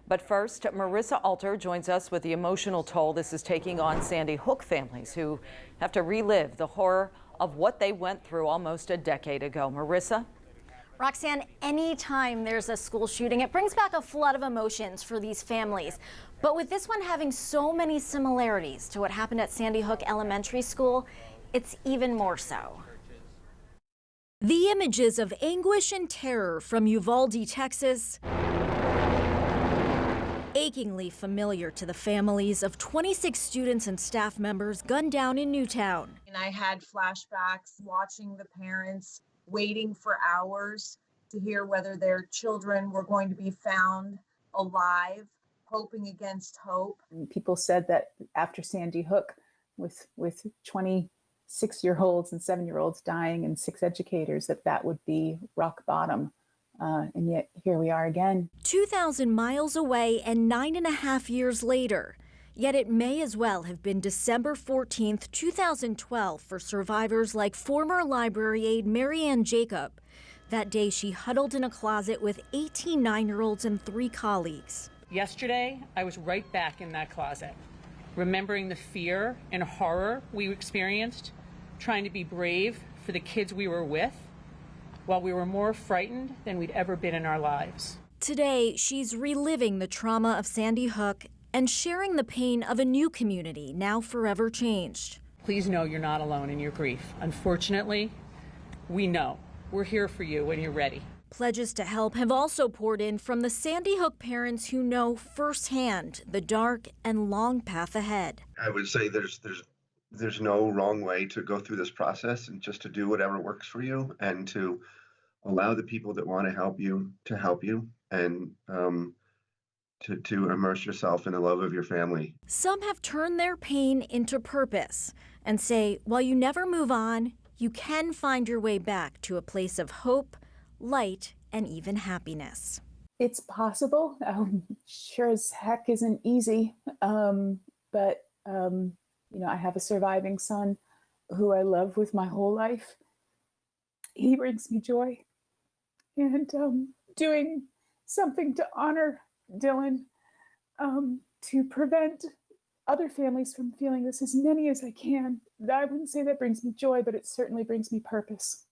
But first, Marissa Alter joins us with the emotional toll this is taking on Sandy Hook families who have to relive the horror of what they went through almost a decade ago. Marissa? Roxanne, anytime there's a school shooting, it brings back a flood of emotions for these families. But with this one having so many similarities to what happened at Sandy Hook Elementary School, it's even more so. The images of anguish and terror from Uvalde, Texas, achingly familiar to the families of 26 students and staff members gunned down in Newtown. And I had flashbacks watching the parents waiting for hours to hear whether their children were going to be found alive, hoping against hope. And people said that after Sandy Hook, with 26-year-olds and 7-year-olds dying and 6 educators, that would be rock bottom. And yet here we are again. 2,000 miles away and 9.5 years later. Yet it may as well have been December 14th, 2012 for survivors like former library aide Marianne Jacob. That day she huddled in a closet with 18 9-year-olds and 3 colleagues. Yesterday, I was right back in that closet, remembering the fear and horror we experienced, trying to be brave for the kids we were with, while we were more frightened than we'd ever been in our lives. Today, she's reliving the trauma of Sandy Hook and sharing the pain of a new community now forever changed. Please know you're not alone in your grief. Unfortunately, we know. We're here for you when you're ready. Pledges to help have also poured in from the Sandy Hook parents who know firsthand the dark and long path ahead. I would say there's no wrong way to go through this process, and just to do whatever works for you and to allow the people that want to help you, and to immerse yourself in the love of your family. Some have turned their pain into purpose and say, while you never move on, you can find your way back to a place of hope, light, and even happiness. It's possible. Sure as heck isn't easy, but I have a surviving son who I love with my whole life. He brings me joy, and doing something to honor Dylan, to prevent other families from feeling this, as many as I can. I wouldn't say that brings me joy, but it certainly brings me purpose.